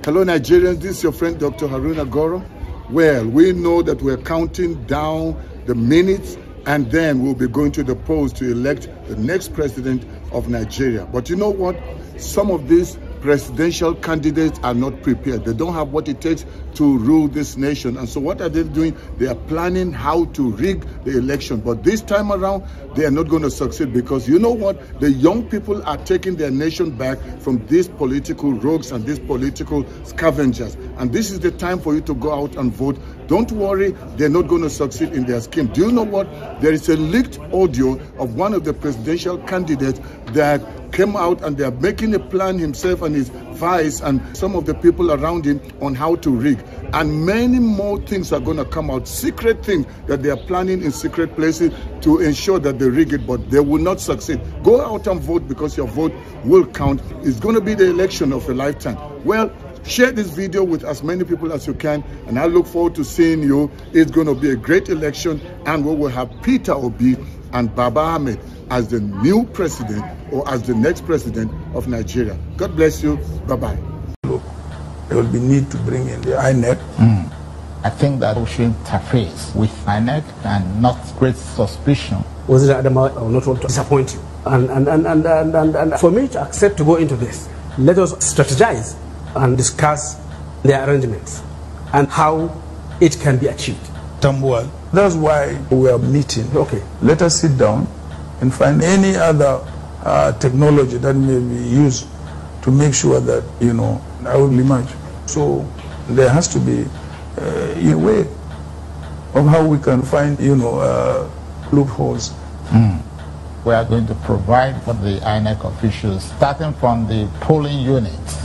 Hello Nigerians, this is your friend Dr. Haruna Goro. Well, we know that we're counting down the minutes and then we'll be going to the polls to elect the next president of Nigeria. But you know what? Some of these presidential candidates are not prepared. They don't have what it takes to rule this nation. And so what are they doing? They are planning how to rig the election. But this time around, they are not going to succeed because you know what? The young people are taking their nation back from these political rogues and these political scavengers. And this is the time for you to go out and vote. Don't worry, they're not going to succeed in their scheme. Do you know what? There is a leaked audio of one of the presidential candidates that came out and they're making a plan himself and his vice and some of the people around him on how to rig. And many more things are going to come out, secret things that they are planning in secret places to ensure that they rig it, but they will not succeed. Go out and vote because your vote will count. It's going to be the election of a lifetime. Well, share this video with as many people as you can, and I look forward to seeing you. It's going to be a great election, and we will have Peter Obi and Baba Ahmed as the new president or as the next president of Nigeria. God bless you. Bye-bye. Look, there will be need to bring in the INEC. I think that we should interface with INEC and not create suspicion. Was it Adama? I will not want to disappoint you. And for me to accept to go into this, let us strategize and discuss the arrangements and how it can be achieved. Tambuwal. That's why we are meeting. Okay. Let us sit down and find any other technology that may be used to make sure that, you know, I will emerge. So there has to be a way of how we can find, you know, loopholes. We are going to provide for the INEC officials, starting from the polling units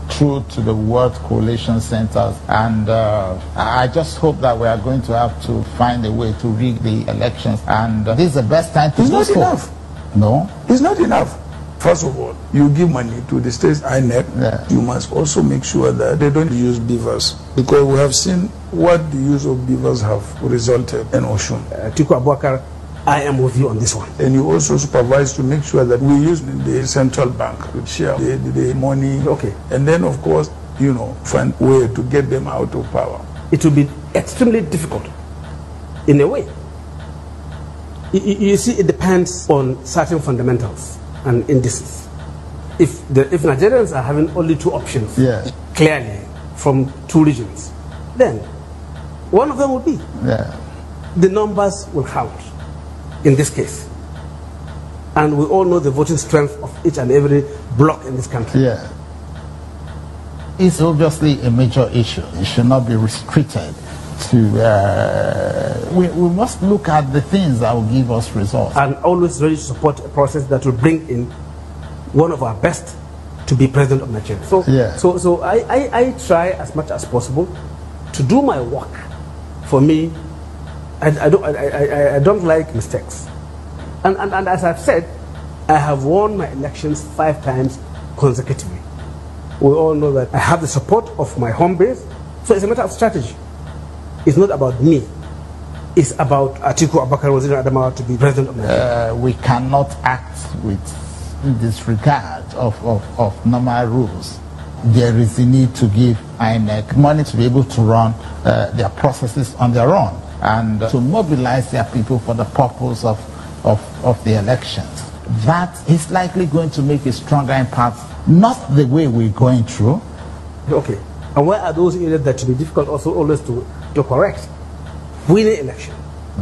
through to the World Coalition Centers, and I just hope that we are going to have to find a way to rig the elections, and this is the best time to do so. It's not enough. No? It's not enough. First of all, you give money to the state INEC, you must also make sure that they don't use beavers, because we have seen what the use of beavers have resulted in Oshun. Atiku Abubakar, I am with you on this one. And you also supervise to make sure that we use the central bank to share the money. Okay. And then, of course, you know, find a way to get them out of power. It will be extremely difficult, in a way. You see, it depends on certain fundamentals and indices. If Nigerians are having only two options, clearly, from two regions, then one of them will be. The numbers will count in this case. And we all know the voting strength of each and every bloc in this country. It's obviously a major issue. It should not be restricted to... we must look at the things that will give us results. And always ready to support a process that will bring in one of our best to be president of Nigeria. So I try as much as possible to do my work. For me, I don't like mistakes. And as I've said, I have won my elections 5 times consecutively. We all know that I have the support of my home base, so it's a matter of strategy. It's not about me. It's about Atiku Abubakar Waziri Adamawa to be president of Nigeria. We cannot act with disregard of normal rules. There is a need to give INEC money to be able to run their processes on their own, and to mobilize their people for the purpose of the elections. That is likely going to make a stronger impact, not the way we're going through. Okay. And where are those areas that will be difficult also always to correct? Winning election.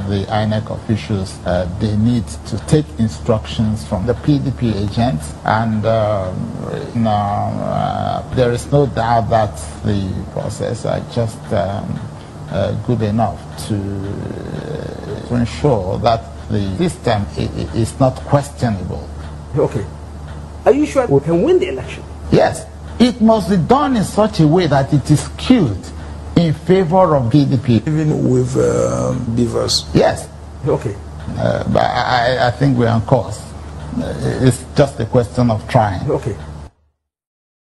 The INEC officials, they need to take instructions from the PDP agents, and there is no doubt that the process are just good enough to ensure that the system is not questionable. Okay. Are you sure we can win the election? Yes. It must be done in such a way that it is skewed in favor of PDP. Even with beavers? Yes. Okay. But I think we're on course. It's just a question of trying. Okay.